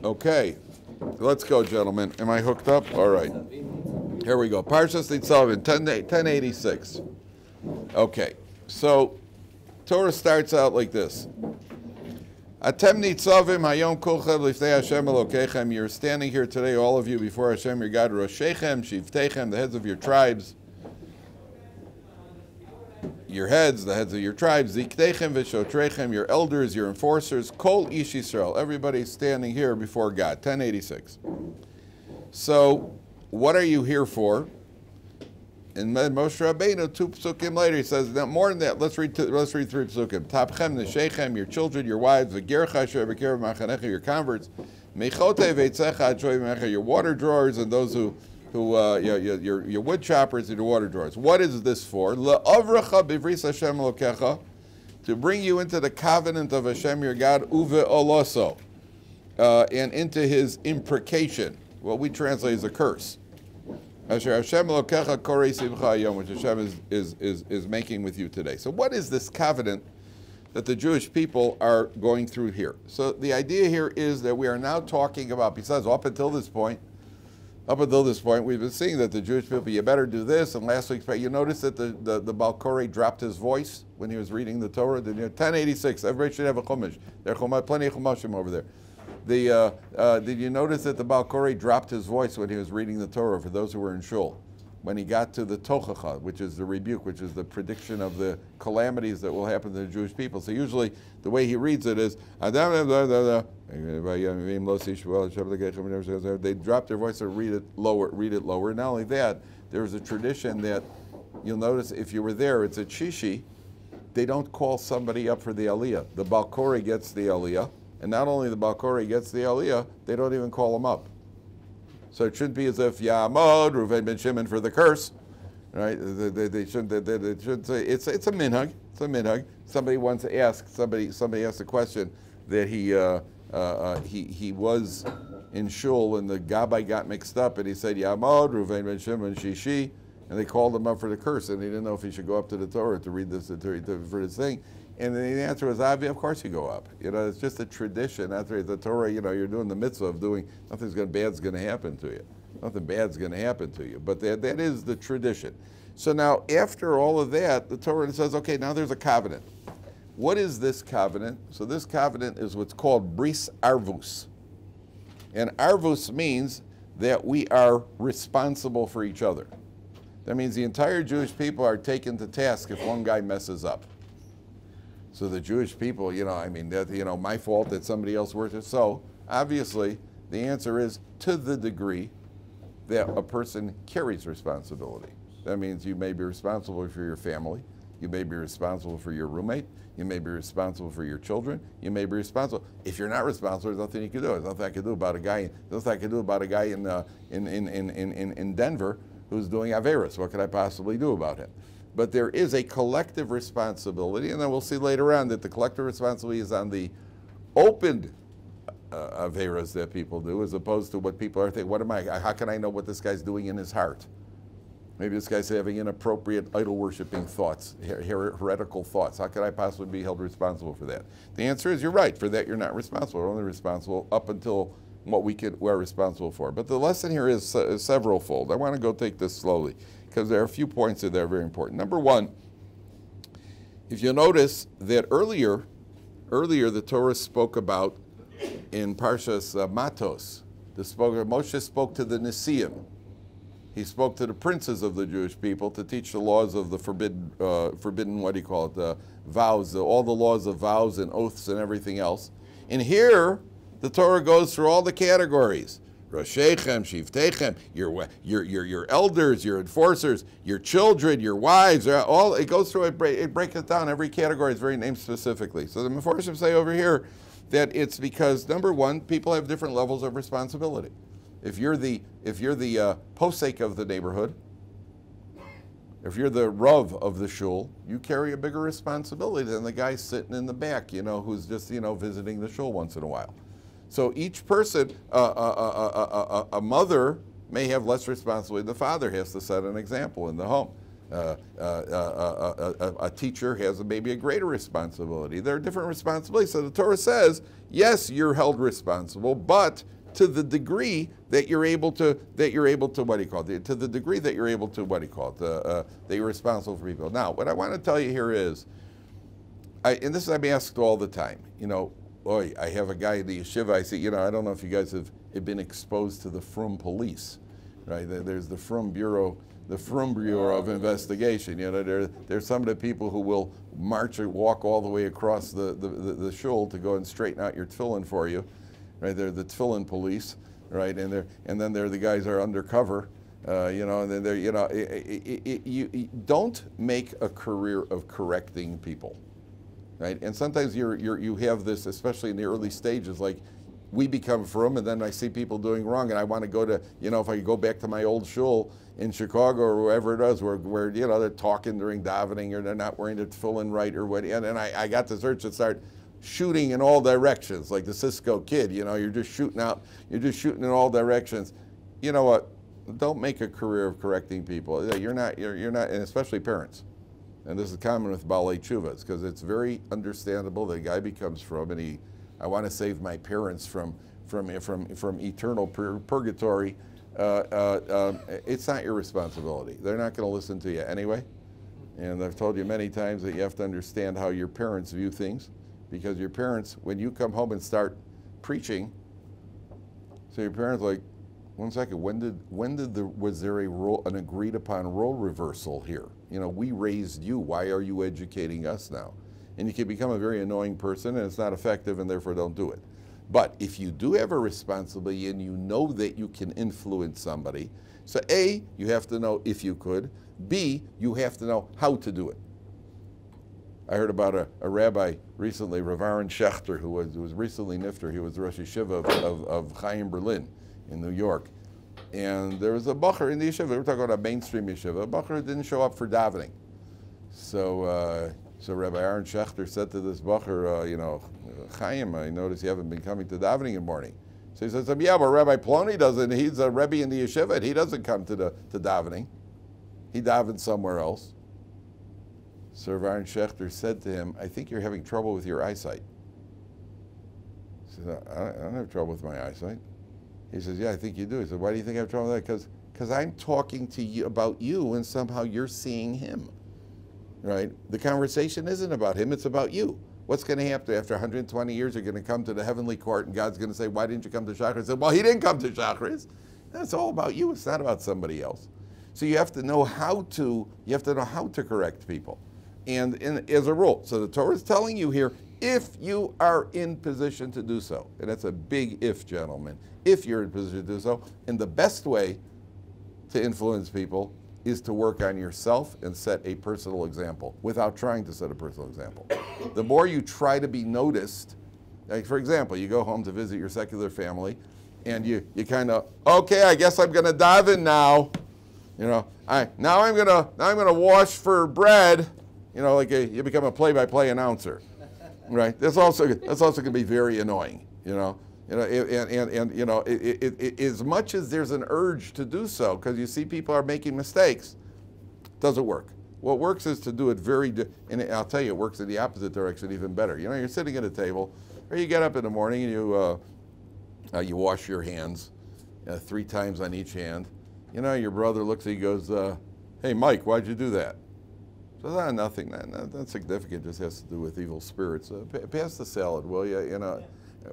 Okay, let's go, gentlemen. Am I hooked up? All right. Here we go. Parsha Nitzavim, 1086. Okay, so Torah starts out like this. Atem Nitzavim hayom kulchem lifnei Hashem Elokechem. You're standing here today, all of you, before Hashem, your God, Roshechem, Shivtechem, the heads of your tribes. Your heads, the heads of your tribes, Zikdechem v'shotrechem, your elders, your enforcers, Kol Ish Yisrael, everybody standing here before God, 1086. So, what are you here for? And Moshe Rabbeinu, 2 psukim later, he says, no, more than that, let's read 3 psukim. Tapchem, Neshechem, your children, your wives, V'gercha asher b'kerev machanecha, your converts, Mechote v'etzecha achoy mecha, your water drawers, and those who your wood choppers and your water drawers. What is this for? Le'avracha b'vris Hashem Elokecha, to bring you into the covenant of Hashem your God, uve oloso, and into His imprecation. What we translate as a curse. Asher Hashem Elokecha korei simcha yom, which Hashem is making with you today. So what is this covenant that the Jewish people are going through here? So the idea here is that we are now talking about, besides up until this point, we've been seeing that the Jewish people, you better do this, and last week's, you notice that the Baal Koreh dropped his voice when he was reading the Torah. 1086, everybody should have a chumash. There are plenty of chumashim over there. Did you notice that the Baal Koreh dropped his voice when he was reading the Torah, for those who were in shul? When he got to the tochacha, which is the rebuke, which is the prediction of the calamities that will happen to the Jewish people. So usually the way he reads it is, they drop their voice and read it lower. Not only that, there's a tradition that you'll notice if you were there, it's a chishi, they don't call somebody up for the aliyah. The Baal Koreh gets the aliyah, and not only the Baal Koreh gets the aliyah, they don't even call him up. So it shouldn't be as if Yamod Reuven ben Shimon for the curse, right? They shouldn't say it's a minhag. It's a minhag. Somebody once asked somebody asked a question that he was in shul and the gabbai got mixed up and he said Yamod Reuven ben Shimon Shishi, and they called him up for the curse and he didn't know if he should go up to the Torah to read this for this thing. And the answer was, of course you go up. It's just a tradition. After the Torah, you're doing the mitzvah of doing, nothing bad's going to happen to you. Nothing bad's going to happen to you. But that is the tradition. So now, after all of that, the Torah says, okay, now there's a covenant. What is this covenant? So this covenant is what's called bris arvus. And arvus means that we are responsible for each other. That means the entire Jewish people are taken to task if one guy messes up. So the Jewish people, my fault that somebody else worked it. So obviously the answer is to the degree that a person carries responsibility. That means you may be responsible for your family. You may be responsible for your roommate. You may be responsible for your children. You may be responsible. If you're not responsible, there's nothing you can do. There's nothing I can do about a guy. There's nothing I can do about a guy in Denver who's doing Averis. What could I possibly do about him? But there is a collective responsibility, and then we'll see later on that the collective responsibility is on the open averas that people do, as opposed to what people are thinking. How can I know what this guy's doing in his heart? Maybe this guy's having inappropriate idol-worshipping thoughts, heretical thoughts. How could I possibly be held responsible for that? The answer is you're right. For that, you're not responsible. We're only responsible up until what we're responsible for. But the lesson here is several-fold. I want to go take this slowly, because there are a few points that are very important. Number one, if you notice that earlier the Torah spoke about in Parshas Matos, Moshe spoke to the Nitzavim. He spoke to the princes of the Jewish people to teach the laws of the forbidden, vows, all the laws of vows and oaths and everything else. And here, the Torah goes through all the categories. Roshechem, Shivtechem, your elders, your enforcers, your children, your wives, all it goes through. It breaks it down. Every category is very named specifically. So the Meforshim say over here that it's because, number one, people have different levels of responsibility. If you're the posek of the neighborhood, if you're the rav of the shul, you carry a bigger responsibility than the guy sitting in the back, who's just visiting the shul once in a while. So each person, a mother may have less responsibility. The father has to set an example in the home. A teacher has maybe a greater responsibility. There are different responsibilities. So the Torah says, yes, you're held responsible, but to the degree that you're able to, what do you call it? To the degree that you're able to, what do you call it? That you're responsible for people. Now, what I want to tell you here is, and this I'm asked all the time. You know, boy, I have a guy in the yeshiva. I say, you know, I don't know if you guys have been exposed to the Frum police, right? There's the Frum Bureau. The Frum Bureau of Investigation. You know, there's some of the people who will march or walk all the way across the shul to go and straighten out your tefillin for you, right? They're the tefillin police, right? And then they're the guys that are undercover, you know. And then they're, you know, you don't make a career of correcting people, right? And sometimes you have this, especially in the early stages, like. We become frum, and then I see people doing wrong, and I want to go to, you know, if I go back to my old shul in Chicago or wherever it is, where you know, they're talking during davening, or they're not wearing their tefillin right, or what, and I got this urge to start shooting in all directions, like the Cisco kid, you know, you're just shooting in all directions. You know what? Don't make a career of correcting people. You're not, and especially parents. And this is common with Baalei Tshuvas, because it's very understandable that a guy becomes frum, and I want to save my parents from eternal purgatory. It's not your responsibility. They're not going to listen to you anyway. And I've told you many times that you have to understand how your parents view things, because your parents, when you come home and start preaching, so your parents are like, 1 second, was there an agreed upon role reversal here? You know, we raised you. Why are you educating us now? And you can become a very annoying person, and it's not effective, and therefore don't do it. But if you do have a responsibility and you know that you can influence somebody, so A, you have to know if you could. B, you have to know how to do it. I heard about a rabbi recently, Rav Aaron Schechter, who was recently nifter. He was the Rosh Yeshiva of Chaim Berlin in New York. And there was a bacher in the yeshiva. We were talking about a mainstream yeshiva. A bacher didn't show up for davening. So Rabbi Aaron Schechter said to this bacher, you know, Chaim, I notice you haven't been coming to davening in the morning. So he says, yeah, but Rabbi Ploni doesn't. He's a Rebbe in the yeshiva, and he doesn't come to davening. He davens somewhere else. So Rabbi Aaron Schechter said to him, I think you're having trouble with your eyesight. He said, I don't have trouble with my eyesight. He says, yeah, I think you do. He said, why do you think I have trouble with that? Because I'm talking to you about you, and somehow you're seeing him. Right? The conversation isn't about him, it's about you. What's going to happen after 120 years? You're going to come to the heavenly court, and God's going to say, why didn't you come to Shacharis? Say, well, he didn't come to Shacharis. That's all about you. It's not about somebody else. So you have to know how to correct people. And as a rule, so the Torah is telling you here, if you are in position to do so, and that's a big if, gentlemen, if you're in position to do so, and the best way to influence people is to work on yourself and set a personal example without trying to set a personal example. The more you try to be noticed, like for example, you go home to visit your secular family, and you kind of, okay, I guess I'm going to daven now. You know, now I'm gonna wash for bread. You know, like you become a play-by-play announcer, right? That's also going to be very annoying. You know, and you know, as much as there's an urge to do so, because you see people are making mistakes, it doesn't work. What works is to do it and I'll tell you, it works in the opposite direction even better. You know, you're sitting at a table, or you get up in the morning and you wash your hands 3 times on each hand. You know, your brother looks at you, goes, "Hey, Mike, why'd you do that?" So nothing. That's significant. Just has to do with evil spirits. Pass the salad, will you? You know.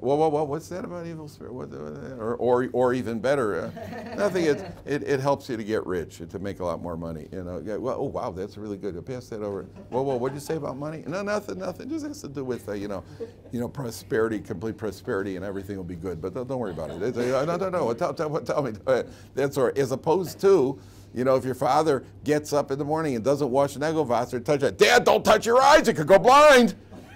Well, what's that about evil spirit? Or even better, nothing. It helps you to get rich, to make a lot more money. You know. Yeah, well, oh wow, that's really good. Pass that over. Well, what did you say about money? No, nothing. Just has to do with prosperity, complete prosperity, and everything will be good. But don't worry about it. No. Tell me. That's all right. As opposed to, you know, if your father gets up in the morning and doesn't wash an Egovasser, touch it. Dad, don't touch your eyes. You could go blind.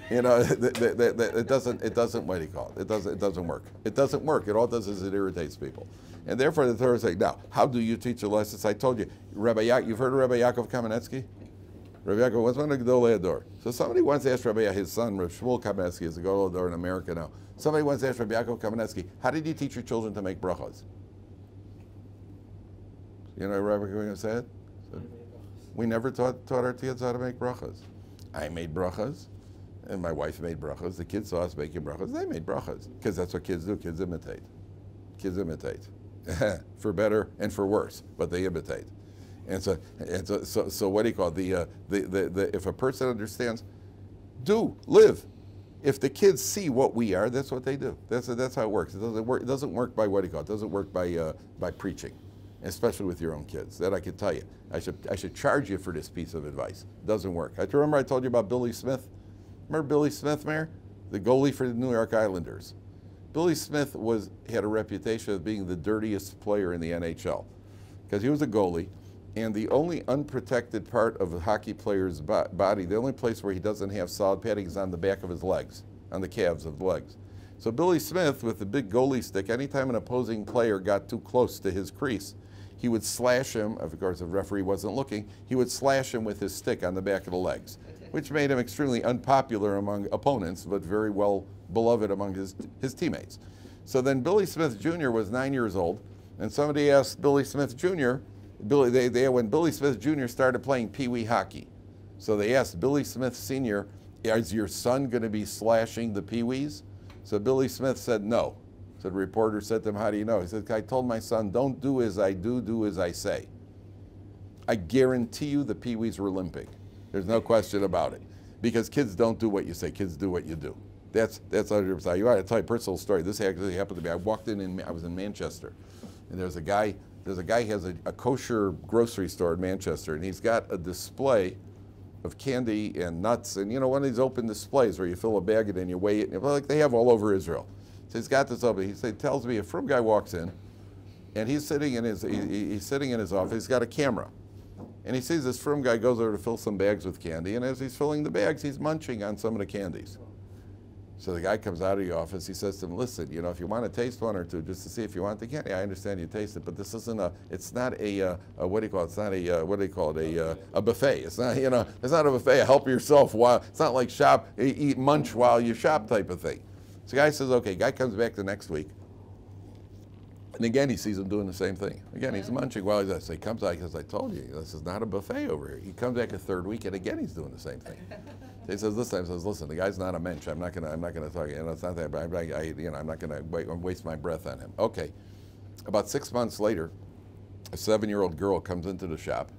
You know, it doesn't. What do you call it? It doesn't work. It doesn't work. It all does is it irritates people, and therefore the Torah is saying, now, how do you teach a lesson? I told you, you've heard of Rabbi Yaakov Kamenetsky? Rabbi Yaakov was one of the Gedolei Ador. So somebody once asked Rabbi, his son, Rabbi Shmuel Kamenetsky, is a Gedolei Ador in America now. Somebody once asked Rabbi Yaakov Kamenetsky, how did you teach your children to make brachos? You know, Rabbi, going to say it? We never taught our kids how to make brachas. I made brachas, and my wife made brachas. The kids saw us making brachas. They made brachas, because that's what kids do. Kids imitate. Kids imitate, for better and for worse, but they imitate. And so what do you call it? If a person understands, live. If the kids see what we are, that's what they do. That's how it works. It doesn't work by what do you call it? It doesn't work by preaching, especially with your own kids. That I can tell you. I should charge you for this piece of advice. It doesn't work. Remember I told you about Billy Smith? Remember Billy Smith, Mayor? The goalie for the New York Islanders. Billy Smith had a reputation of being the dirtiest player in the NHL because he was a goalie, and the only unprotected part of a hockey player's body, the only place where he doesn't have solid padding is on the back of his legs, on the calves of the legs. So Billy Smith, with the big goalie stick, anytime an opposing player got too close to his crease, he would slash him. Of course, the referee wasn't looking. He would slash him with his stick on the back of the legs, which made him extremely unpopular among opponents, but very well beloved among his teammates. So then Billy Smith Jr. was 9 years old, and somebody asked Billy Smith Jr., when Billy Smith Jr. started playing Pee Wee hockey. So they asked Billy Smith Sr., is your son going to be slashing the Pee Wees? So Billy Smith said no. So the reporter said to him, how do you know? He said, I told my son, don't do as I do as I say. I guarantee you the Pee Wees were limping. There's no question about it. Because kids don't do what you say, kids do what you do. That's 100%. You want to tell you a personal story. This actually happened to me. I walked I was in Manchester, and there's a guy who has a kosher grocery store in Manchester, and he's got a display of candy and nuts, and one of these open displays where you fill a bag and you weigh it, like they have all over Israel. So he's got this open. He tells me a frum guy walks in, and he's sitting in his office. He's got a camera, and he sees this frum guy goes over to fill some bags with candy, and as he's filling the bags, he's munching on some of the candies. So the guy comes out of the office. He says to him, "Listen, if you want to taste one or two, just to see if you want the candy, I understand you taste it, but this isn't it's not a what do you call it? It's not a what do you call it? A buffet. It's not it's not a buffet. Help yourself while it's not like eat munch while you shop type of thing." So the guy says, "Okay." Guy comes back the next week, and again he sees him doing the same thing. Again he's munching while he's. So he comes out. He says, "I told you, this is not a buffet over here." He comes back a third week, and again he's doing the same thing. He says this time, "Listen, the guy's not a mensch. I'm not gonna talk. It's not that. I'm not gonna waste my breath on him." Okay. About 6 months later, a 7-year-old girl comes into the shop.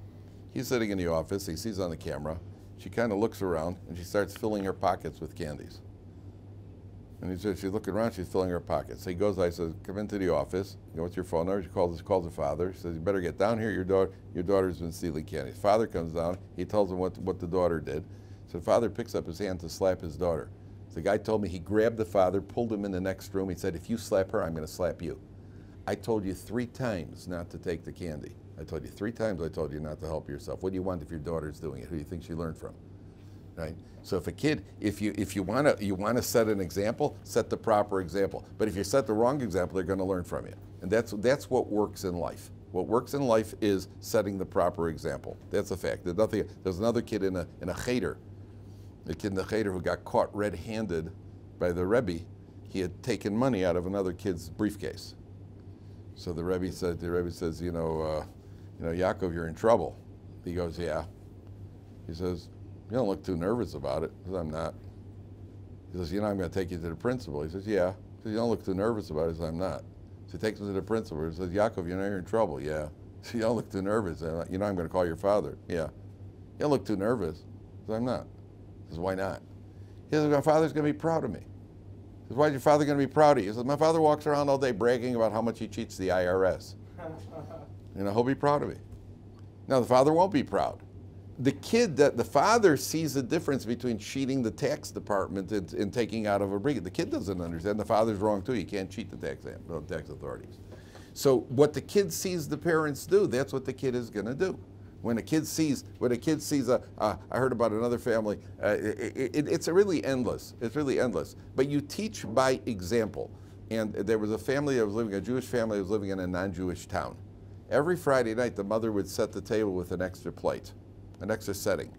He's sitting in the office. He sees on the camera. She kind of looks around and she starts filling her pockets with candies. And she's looking around. She's filling her pockets. So he goes. I says, "Come into the office. What's your phone number?" She calls her father. She says, "You better get down here. Your daughter's been stealing candy." Father comes down. He tells him what the daughter did. So the father picks up his hand to slap his daughter. So the guy told me he grabbed the father, pulled him in the next room. He said, "If you slap her, I'm going to slap you. I told you 3 times not to take the candy. I told you 3 times I told you not to help yourself. What do you want if your daughter's doing it? Who do you think she learned from?" Right? So if a kid, if you want to set an example, set the proper example. But if you set the wrong example, they're going to learn from you. And that's what works in life. What works in life is setting the proper example. That's a fact. There's another kid in a cheder. The kid in the cheder who got caught red-handed by the Rabbi. He had taken money out of another kid's briefcase. So the Rabbi says, "Yaakov, you're in trouble." He goes, "Yeah." He says, "You don't look too nervous about it." He says, "I'm not." He says, "I'm going to take you to the principal." He says, "Yeah." He says, "You don't look too nervous about it." He says, "I'm not." So he takes him to the principal. He says, "Yaakov, you're in trouble." "Yeah." He says, "You don't look too nervous." I'm going to call your father." "Yeah." "You don't look too nervous." He says, "I'm not." He says, "Why not?" He says, "My father's going to be proud of me." He says, "Why is your father going to be proud of you?" He says, "My father walks around all day bragging about how much he cheats the IRS. He'll be proud of me." Now, the father won't be proud. The father sees the difference between cheating the tax department and taking out of a briefcase. The kid doesn't understand. The father's wrong too. You can't cheat the tax authorities. So what the kid sees the parents do, that's what the kid is going to do. When a kid sees, I heard about another family. It's really endless. It's really endless. But you teach by example. And there was a Jewish family that was living in a non-Jewish town. Every Friday night, the mother would set the table with an extra plate, an extra setting.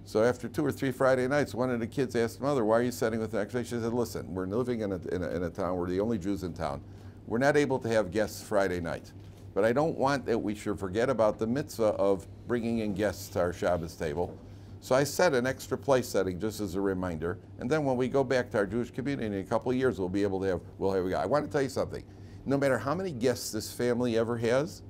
So after 2 or 3 Friday nights, one of the kids asked the mother, "Why are you setting with an extra?" She said, "Listen, we're living in a town. We're the only Jews in town. We're not able to have guests Friday night. but I don't want that we should forget about the mitzvah of bringing in guests to our Shabbos table. So I set an extra place setting just as a reminder, and then when we go back to our Jewish community in a couple of years, we'll be able to have, I want to tell you something. No matter how many guests this family ever has,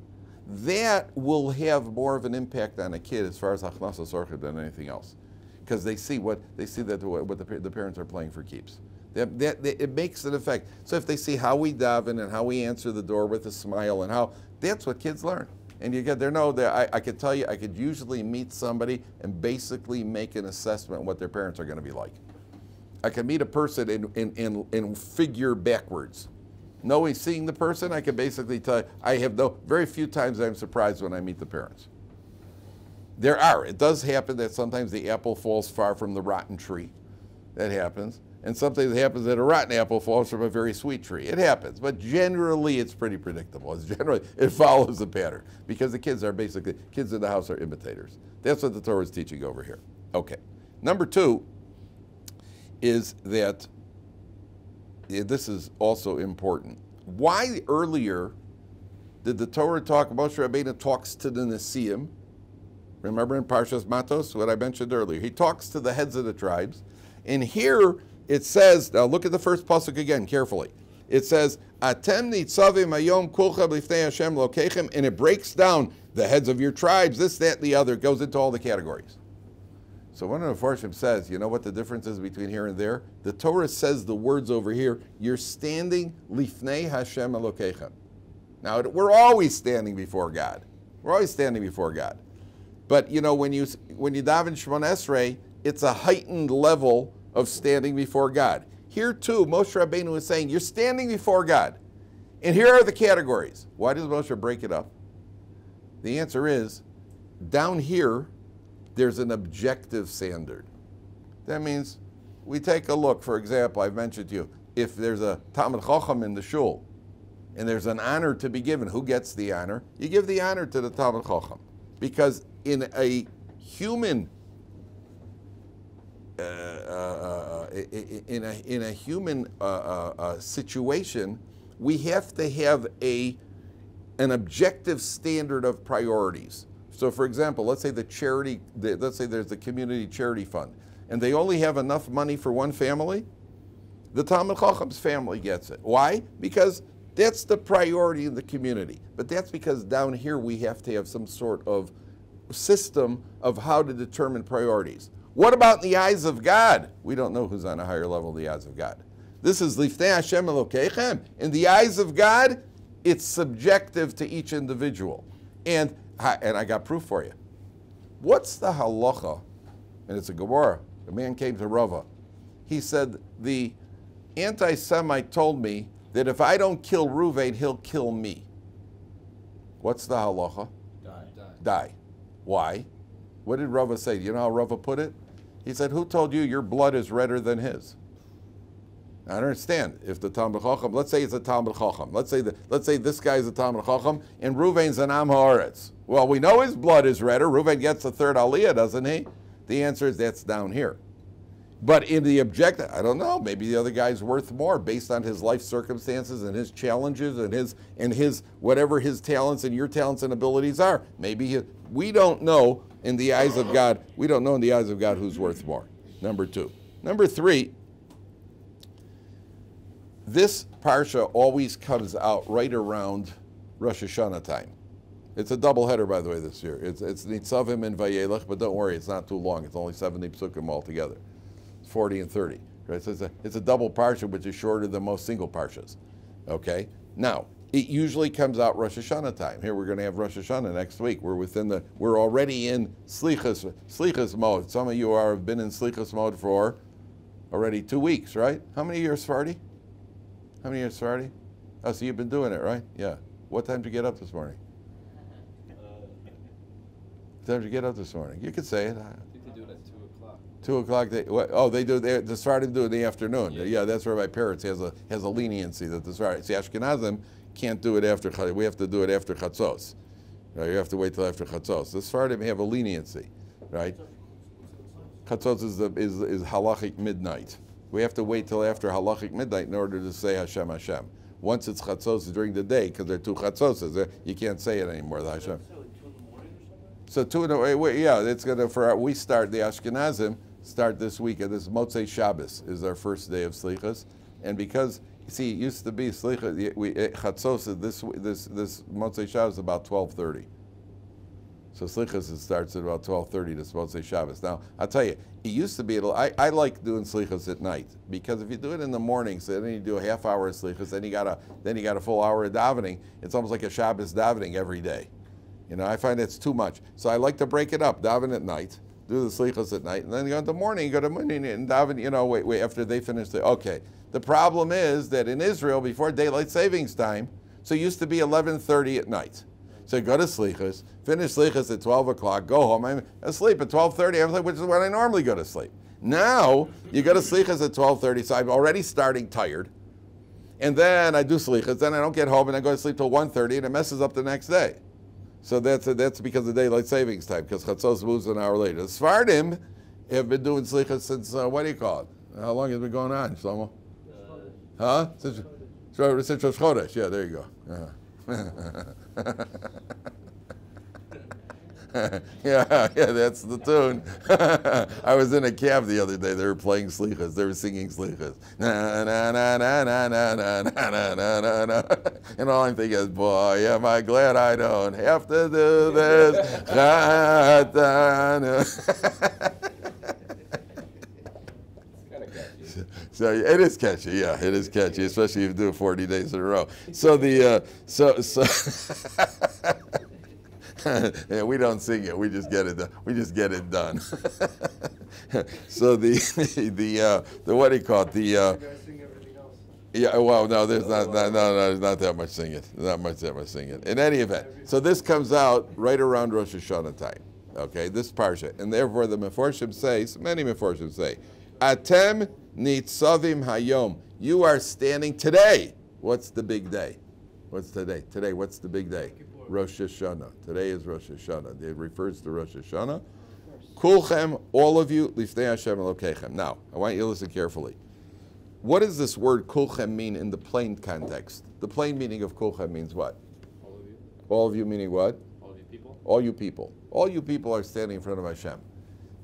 that will have more of an impact on a kid as far as achnasas orchid than anything else, because they see what the parents are playing for keeps. It makes an effect. So if they see how we daven and how we answer the door with a smile and how, that's what kids learn. And you get there. No, that I could tell you, I could usually meet somebody and basically make an assessment of what their parents are going to be like. I can meet a person and figure backwards. Knowing, seeing the person, I can basically tell you, I have very few times I'm surprised when I meet the parents. It does happen that sometimes the apple falls far from the rotten tree. That happens. And sometimes it happens that a rotten apple falls from a very sweet tree. It happens, but generally it's pretty predictable. It follows the pattern, because the kids in the house are imitators. That's what the Torah is teaching over here. Okay. Number 2 is that, this is also important. Why earlier did the Torah talk, Moshe Rabbeinu talks to the Nitzavim? Remember in Parshas Matos, what I mentioned earlier. He talks to the heads of the tribes. And here it says, now look at the first pasuk again carefully. It says, Atem Nitzavim hayom kulcha b'lifnei Hashem lokechem, and it breaks down the heads of your tribes, this, that, and the other. It goes into all the categories. So one of the Farshim says, you know what the difference is between here and there? The Torah says the words over here, you're standing lifnei Hashem Elokechem. Now, we're always standing before God. We're always standing before God. But, you know, when you daven Shemon Esrei, it's a heightened level of standing before God. Here, too, Moshe Rabbeinu is saying, you're standing before God. And here are the categories. Why does Moshe break it up? The answer is, down here, there's an objective standard. That means we take a look, for example, I've mentioned to you, if there's a Talmid Chacham in the shul, and there's an honor to be given, who gets the honor? You give the honor to the Talmid Chacham. Because in a human situation, we have to have an objective standard of priorities. So, for example, let's say let's say there's the community charity fund, and they only have enough money for one family. The Talmid Chacham's family gets it. Why? Because that's the priority in the community. But that's because down here we have to have some sort of system of how to determine priorities. What about in the eyes of God? We don't know who's on a higher level in the eyes of God. This is Lifnei Hashem Elokechem. In the eyes of God, it's subjective to each individual. And I got proof for you. What's the halacha? And it's a Gemara. A man came to Rava. He said, the anti-Semite told me that if I don't kill Ruvain, he'll kill me. What's the halacha? Die. Why? What did Rava say? Do you know how Rava put it? He said, who told you your blood is redder than his? I don't understand. If the Talmid Chacham, let's say it's a Talmid Chacham. Let's say this guy's a Talmid Chacham, and Ruvain's an Am Haaretz. Well, we know his blood is redder. Ruvain gets a third aliyah, doesn't he? The answer is that's down here. But in the objective, I don't know. Maybe the other guy's worth more based on his life circumstances and his challenges and his whatever his talents and your talents and abilities are. Maybe we don't know in the eyes of God. We don't know in the eyes of God who's worth more. Number 2. Number 3. This Parsha always comes out right around Rosh Hashanah time. It's a double header, by the way, this year. It's Nitzavim and Vayelech, but don't worry, it's not too long. It's only 70 psukim altogether. It's 40 and 30. Right? So it's a double Parsha, which is shorter than most single Parshas. Okay? Now, it usually comes out Rosh Hashanah time. Here we're going to have Rosh Hashanah next week. We're already in Slichas mode. Some of you have been in Slichas mode for already 2 weeks, right? How many years, Fardy? How many years, Fardy? Oh, so you've been doing it, right? Yeah. What time did you get up this morning? What time did you get up this morning? You could say it. I think they do it at 2 o'clock. 2 o'clock. They do. They started to do it in the afternoon. Yeah, that's where my parents has a leniency that the Sfardim. See, Ashkenazim can't do it after. We have to do it after Chatzos. Right? You have to wait till after Chatzos. The Sfardim have a leniency, right? Chatzos is halachic midnight. We have to wait till after halachic midnight in order to say Hashem Hashem. Once it's chatzos during the day, because they're two chatzoses, you can't say it anymore. The Hashem. So 2 in the morning. Yeah, it's gonna we start the Ashkenazim start this week. And this Motzei Shabbos is our first day of Slichas, and because you see, it used to be Slichas, chatzos this Motzei Shabbos about 12:30. So Slichas it starts at about 12:30 this Motzei Shabbos. Now I'll tell you, it used to be. I like doing Slichas at night because if you do it in the morning, so then you do a half hour of Slichas, then you got a full hour of davening. It's almost like a Shabbos davening every day. You know, I find it's too much. So I like to break it up, daven at night, do the Slichas at night, and then you go in the morning, you go to Munini and daven, you know, wait, after they finish okay. The problem is that in Israel, before daylight savings time, so it used to be 11:30 at night. So you go to Slichas, finish Slichas at 12 o'clock, go home, I'm asleep at 12:30, which is when I normally go to sleep. Now, you go to Slichas at 12:30, so I'm already starting tired, and then I do Slichas, then I don't get home, and I go to sleep till 1:30, and it messes up the next day. So that's because of daylight savings time, because Chatzos moves an hour later. The Sfardim have been doing Slichas since, what do you call it? How long has it been going on, Shlomo? Huh? Since Rosh Chodesh. Yeah, there you go. Yeah, that's the tune. I was in a cab the other day. They were playing Slichas. They were singing Slichas. Na na na na na na na na na na na. And all I'm thinking is, boy, am I glad I don't have to do this. So it is catchy, yeah, it is catchy, especially if you do it 40 days in a row. So yeah, we don't sing it. We just get it done. We just get it done. So the what do you call it? Yeah. Well, no, there's there's not that much singing. Not that much singing. In any event, so this comes out right around Rosh Hashanah time. Okay, this parsha, and therefore the Meforshim say, many Meforshim say, Atem Nitzavim Hayom. You are standing today. What's the big day? What's today? Today, what's the big day? Rosh Hashanah. Today is Rosh Hashanah. It refers to Rosh Hashanah. Kulchem, all of you, Lifnei Hashem Elokeichem. Now, I want you to listen carefully. What does this word Kulchem mean in the plain context? The plain meaning of Kulchem means what? All of you. All of you meaning what? All you people. All you people. All you people are standing in front of Hashem.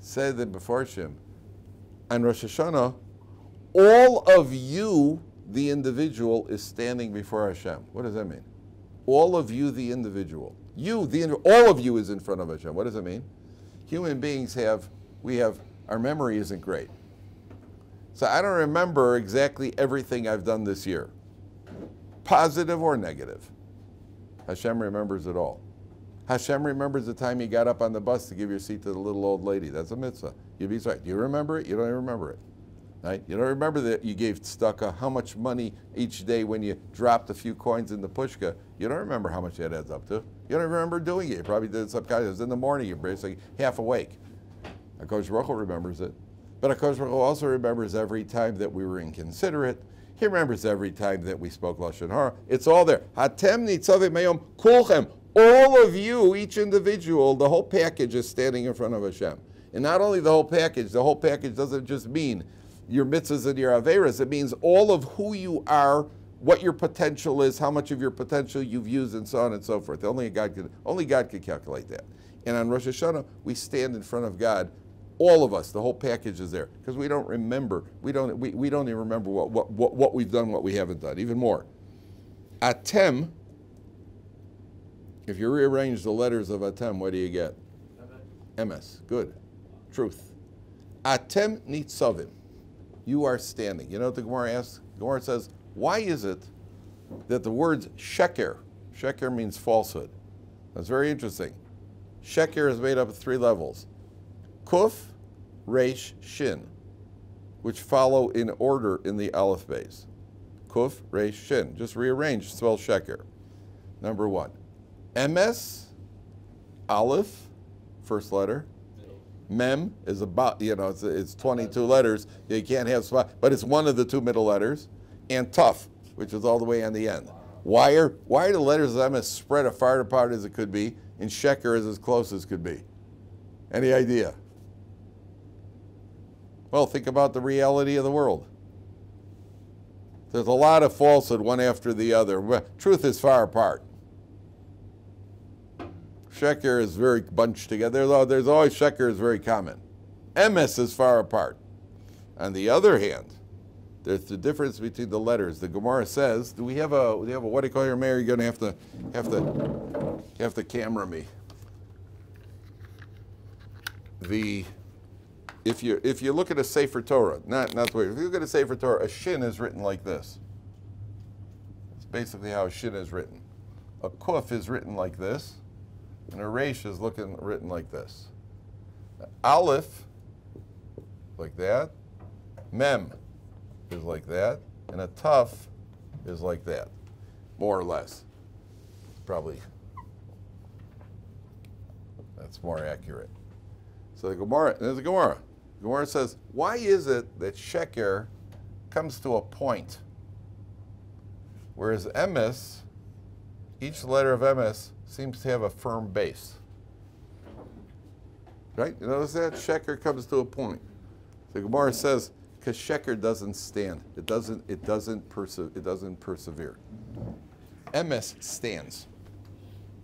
Said the Meforshim, on Rosh Hashanah, all of you, the individual, is standing before Hashem. What does that mean? All of you, the individual. All of you is in front of Hashem. What does it mean? Human beings our memory isn't great. So I don't remember exactly everything I've done this year, positive or negative. Hashem remembers it all. Hashem remembers the time you got up on the bus to give your seat to the little old lady. That's a mitzvah. You'd be right. Do you remember it? You don't even remember it. Right? You don't remember that you gave tzedakah, how much money each day when you dropped a few coins in the pushka. You don't remember how much that adds up to. You don't even remember doing it. You probably did it subconsciously. It was in the morning. You're basically half awake. HaKadosh Baruch Hu remembers it. But HaKadosh Baruch Hu also remembers every time that we were inconsiderate. He remembers every time that we spoke Lashon Hara. It's all there. Hatem nitzavim mayom kulchem. All of you, each individual, the whole package is standing in front of Hashem. And not only the whole package doesn't just mean your mitzvahs and your averas. It means all of who you are, what your potential is, how much of your potential you've used, and so on and so forth. Only God could calculate that. And on Rosh Hashanah, we stand in front of God. All of us, the whole package is there because we don't remember. We don't even remember what we've done, what we haven't done. Even more, Atem. If you rearrange the letters of Atem, what do you get? MS. Good. Truth. Atem Nitzavim. You are standing. You know what the Gemara asks? The Gemara says, why is it that the words sheker means falsehood? That's very interesting. Sheker is made up of 3 levels. Kuf, Resh, Shin, which follow in order in the Aleph base. Kuf, Resh, Shin. Just rearrange, spell sheker. Number 1. Emes, Aleph, first letter. Mem is about, it's 22 letters. You can't have spot, but it's one of the 2 middle letters. And Tuf, which is all the way on the end. Why are the letters of Emes spread as far apart as it could be, and Sheker is as close as could be? Any idea? Well, think about the reality of the world. There's a lot of falsehood one after the other. Truth is far apart. Sheker is very bunched together. There's always sheker is very common. Emes is far apart. On the other hand, there's the difference between the letters. The Gemara says, do we have a what do you call your mayor? You're going to have to camera me. If you look at a Sefer Torah, not the way, if you look at a Sefer Torah, a shin is written like this. It's basically how a shin is written. A kuf is written like this, and a resh is written like this. Aleph, like that. Mem is like that, and a tuf is like that, more or less. Probably that's more accurate. So the Gemara, there's a Gemara. The Gemara says, why is it that sheker comes to a point, whereas emes, each letter of emes seems to have a firm base? Right? You notice that? Sheker comes to a point. The Gemara says, because sheker doesn't stand. It doesn't persevere. Emes stands.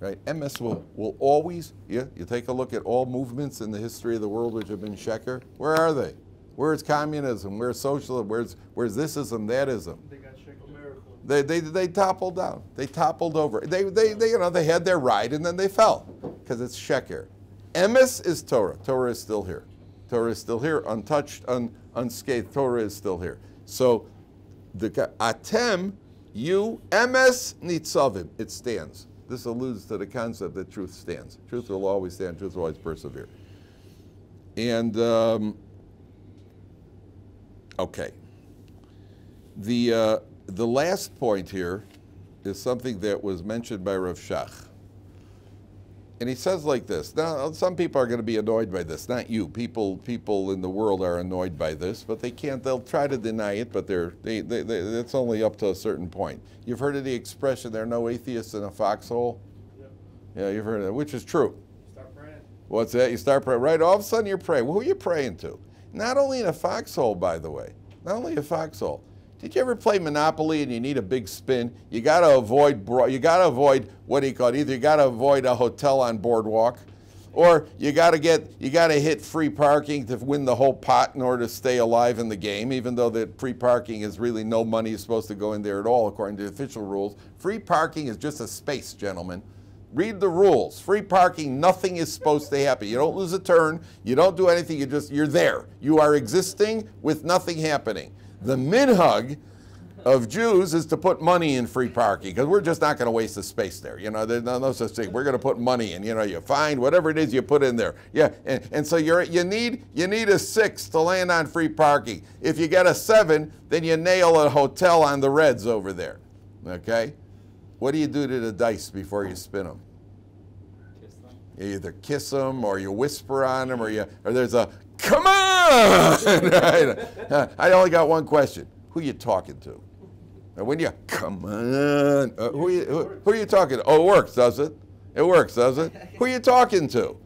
Right? Emes will always, you take a look at all movements in the history of the world which have been sheker. Where are they? Where's communism? Where's socialism? Where's thisism, thatism? They got shekel miracle. They toppled down. They toppled over. They had their ride and then they fell because it's sheker. Emes is Torah. Torah is still here. Torah is still here, untouched, unscathed. Torah is still here. So the atem, you, emes nitzavim, it stands. This alludes to the concept that truth stands. Truth will always stand. Truth will always persevere. And okay, the last point here is something that was mentioned by Rav Shach. And he says like this. Now, some people are going to be annoyed by this, not you. People in the world are annoyed by this, but they can't. They'll try to deny it, but it's only up to a certain point. You've heard of the expression, there are no atheists in a foxhole? Yep. Yeah, you've heard of that, which is true. Start praying. What's that? You start praying, right? All of a sudden you're praying. Well, who are you praying to? Not only in a foxhole, by the way. Not only a foxhole. Did you ever play Monopoly and you need a big spin? You got to avoid what do you call it? Either you got to avoid a hotel on Boardwalk, or you got to hit free parking to win the whole pot in order to stay alive in the game. Even though the free parking is really no money is supposed to go in there at all, according to the official rules. Free parking is just a space, gentlemen. Read the rules. Free parking, nothing is supposed to happen. You don't lose a turn. You don't do anything. You're there. You are existing with nothing happening. The minhag of Jews is to put money in free parking because we're just not going to waste the space there. You know, there's no such thing. We're going to put money in. You know, you find whatever it is you put in there. Yeah, and so you need a 6 to land on free parking. If you get a 7, then you nail a hotel on the Reds over there. Okay, what do you do to the dice before you spin them? Kiss them. You either kiss them or you whisper on them or there's a come on. I only got one question. Who are you talking to? And when you come on, who are you talking to? Oh, it works, does it? It works, does it? Who are you talking to?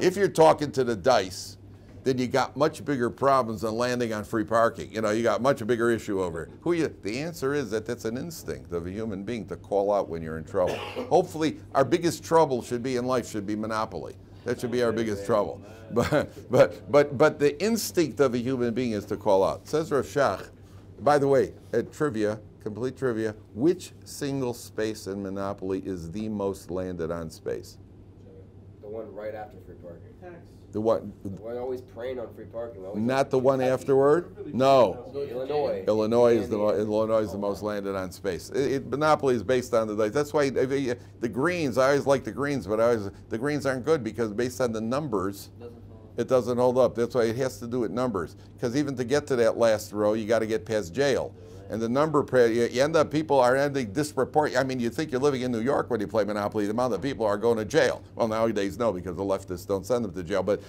If you're talking to the dice, then you got much bigger problems than landing on free parking. You know, you got much bigger issue over it. The answer is that's an instinct of a human being to call out when you're in trouble. Hopefully, our biggest trouble should be in life should be Monopoly. That should be our biggest trouble. But the instinct of a human being is to call out. Says Rav Shach. By the way, at trivia, complete trivia, which single space in Monopoly is the most landed on space? The one right after free parking. The one? We're always praying on free parking. Not the one afterward? No. Illinois. Illinois is the most landed on space. Monopoly is based on the dice. That's why the greens. I always like the greens, but the greens aren't good because based on the numbers, it doesn't hold up. That's why it has to do with numbers. Because even to get to that last row, you got to get past jail. And the number, you end up, people are ending disproportionate. I mean, you think you're living in New York when you play Monopoly, the amount of people are going to jail. Well, nowadays, no, because the leftists don't send them to jail. But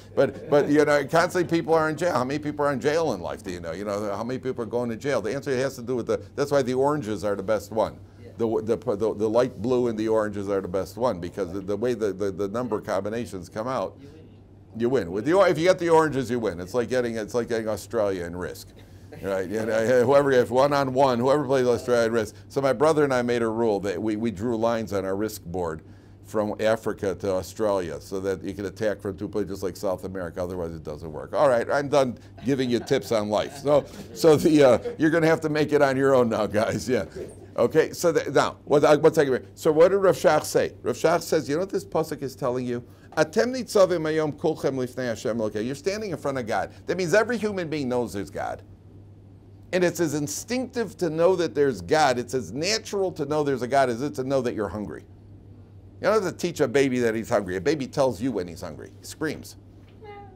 you know, constantly people are in jail. How many people are in jail in life, do you know? You know, how many people are going to jail? The answer has to do with that's why the oranges are the best one. The light blue and the oranges are the best one because the way the number combinations come out, you win. If you get the oranges, you win. It's like getting Australia in risk. Right, whoever, if one-on-one, whoever plays less try at risk. So my brother and I made a rule that we drew lines on our risk board from Africa to Australia so that you can attack from two places just like South America, otherwise it doesn't work. All right, I'm done giving you tips on life. So you're going to have to make it on your own now, guys, yeah. Okay, so now, one second. So what did Rav Shach say? Rav Shach says, you know what this pasuk is telling you? Atem nitzavim hayom kulchem lifnei Hashem Elokei. You're standing in front of God. That means every human being knows there's God. And it's as instinctive to know that there's God, it's as natural to know there's a God as it to know that you're hungry. You don't have to teach a baby that he's hungry. A baby tells you when he's hungry. He screams.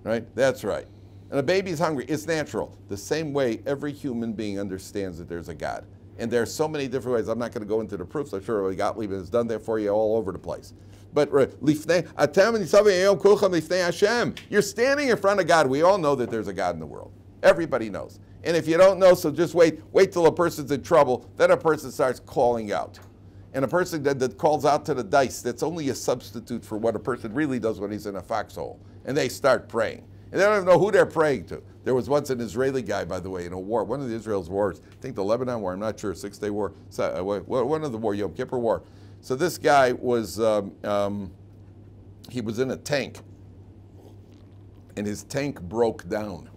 Right? That's right. And a baby's hungry. It's natural. The same way every human being understands that there's a God. And there's so many different ways. I'm not going to go into the proofs. I'm sure Rabbi Gottlieb has done that for you all over the place. But you're standing in front of God. We all know that there's a God in the world. Everybody knows. And if you don't know, so just wait till a person's in trouble. Then a person starts calling out. And a person that calls out to the dice, that's only a substitute for what a person really does when he's in a foxhole. And they start praying. And they don't even know who they're praying to. There was once an Israeli guy, by the way, in a war, one of the Israel's wars, I think the Lebanon War, I'm not sure, Six-Day War, one of the war, Yom Kippur War. So this guy was, he was in a tank, and his tank broke down.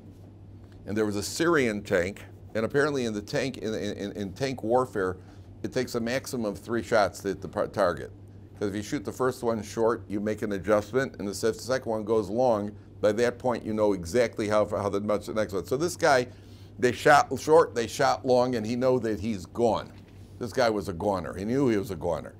And there was a Syrian tank, and apparently in the tank, in tank warfare, it takes a maximum of 3 shots to hit the target. Because if you shoot the first one short, you make an adjustment, and if the second one goes long, by that point you know exactly how much the next one. So this guy, they shot short, they shot long, and he knew that he's gone. This guy was a goner. He knew he was a goner.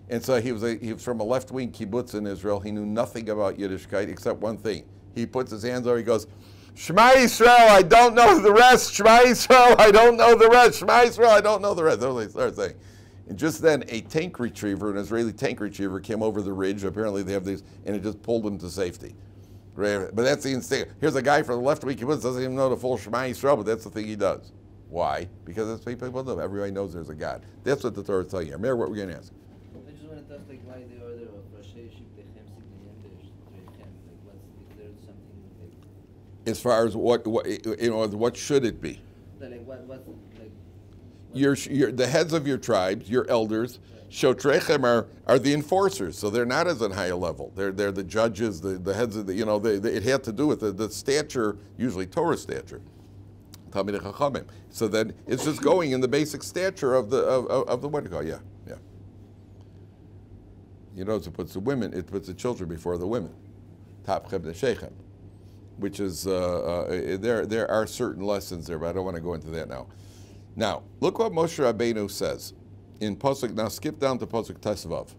And so he was from a left-wing kibbutz in Israel. He knew nothing about Yiddishkeit except one thing. He puts his hands over, he goes, Shema Yisrael, I don't know the rest. Shema Yisrael, I don't know the rest. Shema Yisrael, I don't know the rest. That's what they start saying. And just then, a tank retriever, an Israeli tank retriever, came over the ridge. Apparently they have these, and it just pulled him to safety. But that's the instinct. Here's a guy from the left-wing kibbutz, doesn't even know the full Shema Yisrael, but that's the thing he does. Why? Because that's what people know. Everybody knows there's a God. That's what the Torah is telling you. Remember what we're going to ask. I just want to ask, like, why the order of Rashi Shibtechem Signiyendesh Trechem? Like, is there something like? As far as what should it be? Like, what the heads of your tribes, your elders, Shotrechem are the enforcers, so they're not as a high level. They're the judges, the heads of the, it had to do with the stature, usually Torah stature. Talmidei Chachamim. So then it's just going in the basic stature of the what do you call it? Yeah. You notice it puts the children before the women. Tapchem Neshechem. Which is there are certain lessons there, but I don't want to go into that now. Now, look what Moshe Rabbeinu says in Pasuk. Now, skip down to Pasuk Tesvav.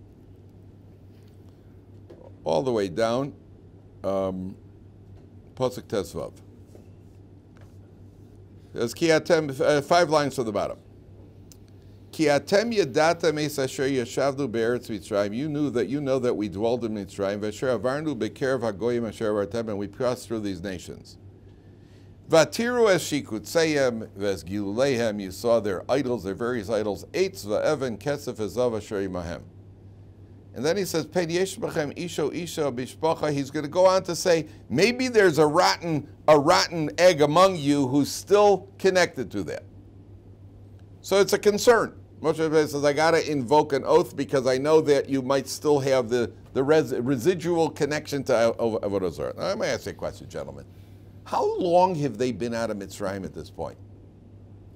All the way down, Pasuk Tesvav. There's Kiatem, 5 lines from the bottom. Kiatem yadatem es asher yashavnu be'eretz Mitzrayim. You know that we dwelled in Mitzrayim. V'asher avarnu be'kerev hagoyim asher avartem, and we passed through these nations. Vatiru es shikutzeihem v'es giluleihem. You saw their idols, their various idols. Eitz v'evan kesef ezav asher imahem. And then he says, Peid yesh b'chem isho bishpacha. He's going to go on to say, maybe there's a rotten egg among you who's still connected to that. So it's a concern. Moshe Rabbeinu says, I got to invoke an oath because I know that you might still have the residual connection to Avodah Zarah. Now, let me ask you a question, gentlemen. How long have they been out of Mitzrayim at this point?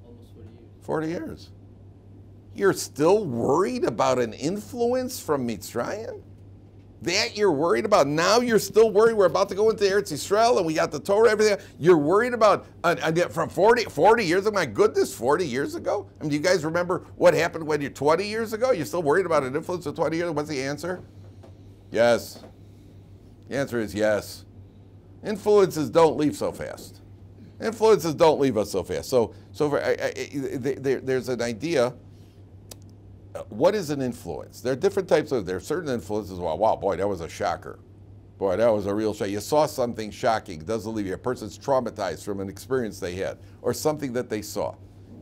almost 40 years. 40 years. You're still worried about an influence from Mitzrayim? That you're worried about? Now you're still worried? We're about to go into Eretz Yisrael and we got the Torah, everything. You're worried about, from 40 years ago? My goodness, 40 years ago? I mean, do you guys remember what happened when you're 20 years ago? You're still worried about an influence of 20 years? What's the answer? Yes. The answer is yes. Influences don't leave so fast. Influences don't leave us so fast. So there's an idea. What is an influence? There are different types of, there are certain influences. Well, wow, boy, that was a shocker. Boy, that was a real shock. You saw something shocking. It doesn't leave you. A person's traumatized from an experience they had or something that they saw.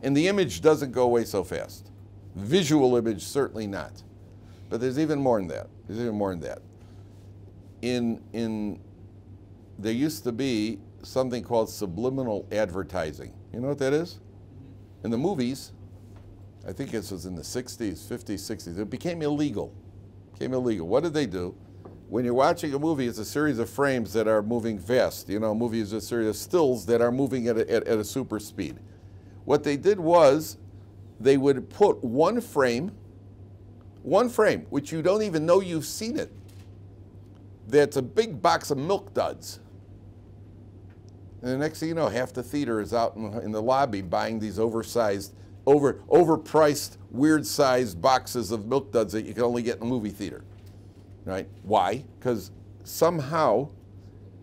And the image doesn't go away so fast. Visual image, certainly not. But there's even more than that. There's even more than that. There used to be something called subliminal advertising. You know what that is? In the movies, I think this was in the 60s, 50s, 60s, it became illegal. What did they do? When you're watching a movie, it's a series of frames that are moving fast. You know, a movie is a series of stills that are moving at a super speed. What they did was they would put one frame, which you don't even know you've seen it. That's a big box of Milk Duds. And the next thing you know, half the theater is out in the lobby buying these overpriced, weird-sized boxes of Milk Duds that you can only get in a movie theater. Right? Why? Because somehow,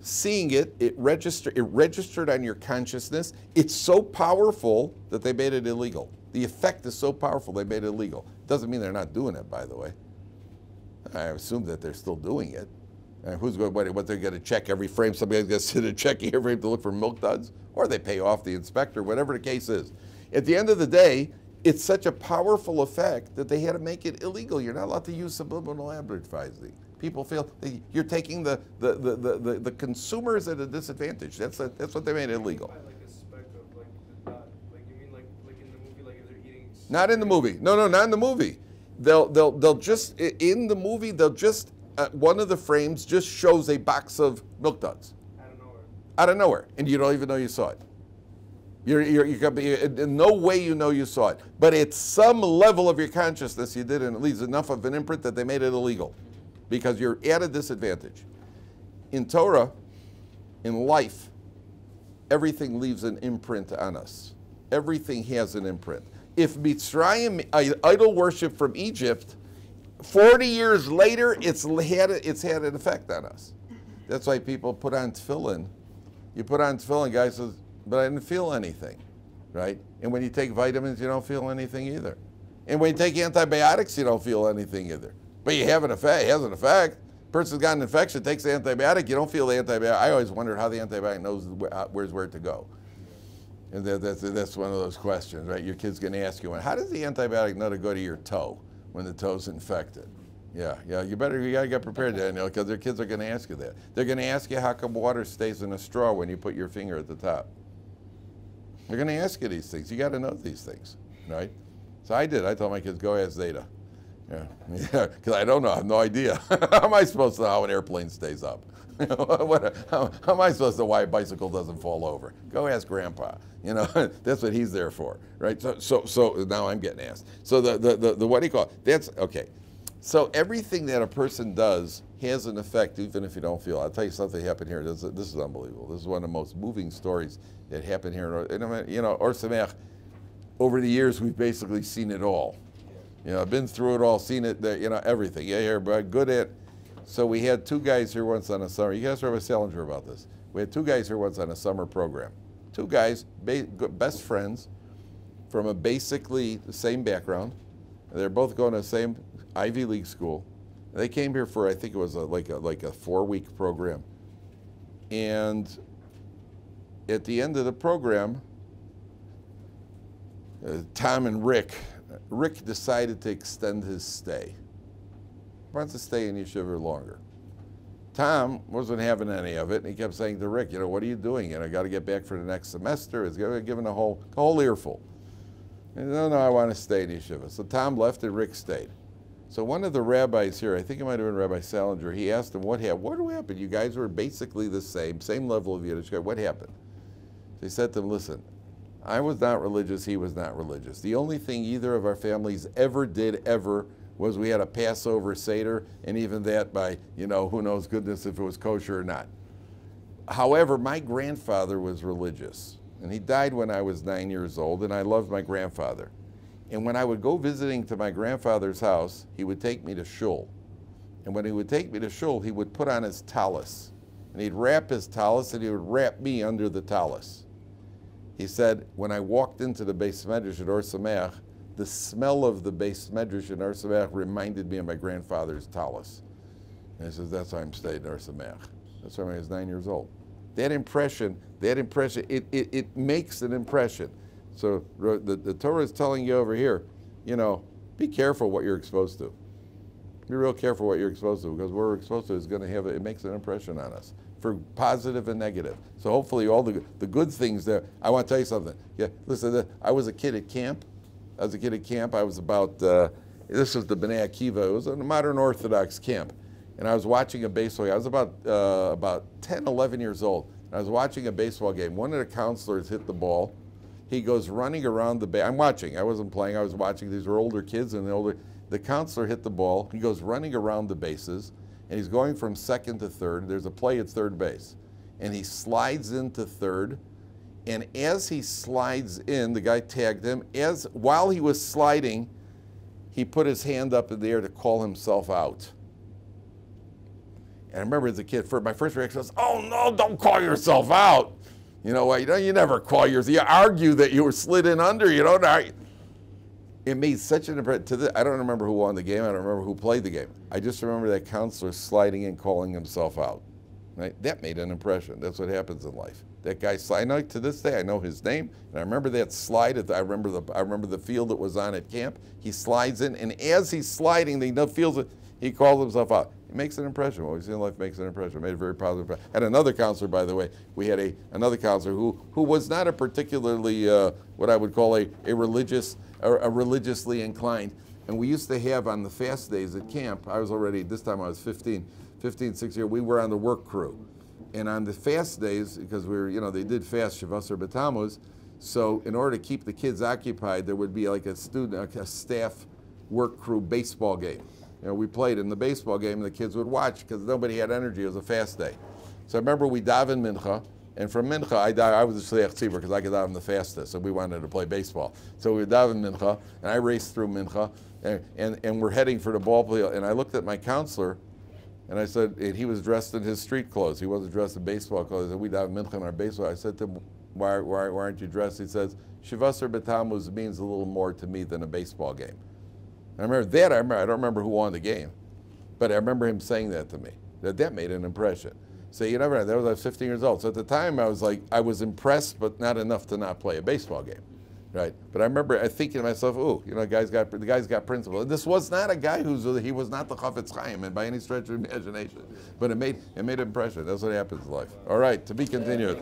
seeing it registered on your consciousness. It's so powerful that they made it illegal. The effect is so powerful they made it illegal. Doesn't mean they're not doing it, by the way. I assume that they're still doing it. Who's going? What they're going to check every frame? Somebody's going to sit and checking every frame to look for Milk Duds, or they pay off the inspector, whatever the case is. At the end of the day, it's such a powerful effect that they had to make it illegal. You're not allowed to use subliminal advertising. People feel you're taking the consumers at a disadvantage. That's what they made it illegal. Like a speck of like the dot. Like you mean like in the movie, like if they're eating. Not in the movie. No, not in the movie. They'll just in the movie they'll just one of the frames just shows a box of Milk Duds. Out of nowhere, and you don't even know you saw it. You could be in no way you know you saw it, but at some level of your consciousness you did, and it leaves enough of an imprint that they made it illegal, because you're at a disadvantage. In Torah, in life, everything leaves an imprint on us. Everything has an imprint. If Mitzrayim, idol worship from Egypt, 40 years later, it's had an effect on us. That's why people put on tefillin. You put on tefillin, guy says, but I didn't feel anything, right? And when you take vitamins, you don't feel anything either. And when you take antibiotics, you don't feel anything either. But you have an effect. It has an effect. Person's got an infection, takes the antibiotic, you don't feel the antibiotic. I always wondered how the antibiotic knows where to go. And that's one of those questions, right? Your kid's going to ask you, how does the antibiotic know to go to your toe when the toe's infected? Yeah, you got to get prepared, Daniel, because their kids are going to ask you that. They're going to ask you how come water stays in a straw when you put your finger at the top. They're going to ask you these things. You got to know these things, right? So I did. I told my kids, go ask Zeta. Yeah, because I don't know. I have no idea. How am I supposed to know how an airplane stays up? How am I supposed to know why a bicycle doesn't fall over? Go ask Grandpa. You know, that's what he's there for, right? So now I'm getting asked. So the what do you call it? That's okay. So everything that a person does has an effect, even if you don't feel it. I'll tell you something happened here. This is unbelievable. This is one of the most moving stories that happened here. And you know, Ohr Somayach, over the years, we've basically seen it all. You know, I've been through it all, seen it, you know, everything. Yeah, here, but good at. So we had two guys here once on a summer. You guys Rabbi Salinger about this. We had two guys here once on a summer program. Two guys, best friends, from a basically the same background. They're both going to the same Ivy League school. They came here for, I think it was like a 4-week program. And at the end of the program, Tom and Rick decided to extend his stay. He wants to stay in Yeshiva longer. Tom wasn't having any of it, and he kept saying to Rick, you know, what are you doing? And I got to get back for the next semester. He's given a whole earful. And no, I want to stay in Yeshiva. So Tom left and Rick stayed. So one of the rabbis here, I think it might have been Rabbi Salinger, he asked him, what happened? You guys were basically the same level of Yiddishkeit. What happened? So he said to him, listen, I was not religious, he was not religious. The only thing either of our families ever did was we had a Passover Seder, and even that by, you know, who knows goodness if it was kosher or not. However, my grandfather was religious, and he died when I was 9 years old, and I loved my grandfather. And when I would go visiting to my grandfather's house, he would take me to shul. And when he would take me to shul, he would put on his tallis. And he'd wrap his tallis, and he would wrap me under the tallis. He said, when I walked into the Beis Medrash at Ohr Somayach, the smell of the Beis Medrash at Ohr Somayach reminded me of my grandfather's tallis. And he says, that's why I'm staying at Ohr Somayach. That's why I was 9 years old. That impression, it makes an impression. So the Torah is telling you over here, you know, be careful what you're exposed to. Be real careful what you're exposed to, because what we're exposed to is going to it makes an impression on us, for positive and negative. So hopefully all the good things there. I want to tell you something. Yeah, listen, I was a kid at camp. I was about, this was the B'nai Akiva. It was a modern Orthodox camp. And I was watching a baseball game. I was about 10, 11 years old. And I was watching a baseball game. One of the counselors hit the ball. He goes running around the base. I'm watching. I wasn't playing. I was watching. These were older kids, and the counselor hit the ball. He goes running around the bases, and he's going from second to third. There's a play at third base. And he slides into third. And as he slides in, the guy tagged him. While he was sliding, he put his hand up in the air to call himself out. And I remember as a kid, my first reaction was, "Oh no, don't call yourself out." You know what? You never call yourself. You argue that you were slid in under. You don't argue. It made such an impression. I don't remember who won the game. I don't remember who played the game. I just remember that counselor sliding in, calling himself out. Right? That made an impression. That's what happens in life. That guy, I know to this day, I know his name, and I remember that slide. I remember the field that was on at camp. He slides in, and as he's sliding, he calls himself out. It makes an impression. What we see in life makes an impression. It made a very positive impression. And another counselor, by the way, we had another counselor who was not a particularly what I would call a religiously inclined. And we used to have on the fast days at camp. This time I was 15, 6 years. We were on the work crew. And on the fast days, because they did fast Yeshivat Ohr Somayach, so in order to keep the kids occupied, there would be like a staff work crew baseball game. We played in the baseball game, and the kids would watch because nobody had energy. It was a fast day. So I remember we davened mincha, and from mincha, I was a shliach tzibur because I could daven the fastest, so we wanted to play baseball. So we davened mincha, and I raced through mincha, and we're heading for the ball play. And I looked at my counselor, and I said, and he was dressed in his street clothes. He wasn't dressed in baseball clothes. And we davened mincha in our baseball. I said to him, why aren't you dressed? He says, Yeshivat Ohr Somayach means a little more to me than a baseball game. I remember that. I don't remember who won the game, but I remember him saying that to me. That made an impression. So you never know. I was 15 years old. So at the time, I was impressed, but not enough to not play a baseball game, right? But I remember thinking to myself, "Ooh, the guy's got principle." And this was not a guy he was not the Chafetz Chaim, and by any stretch of imagination. But it made an impression. That's what happens in life. All right, to be continued.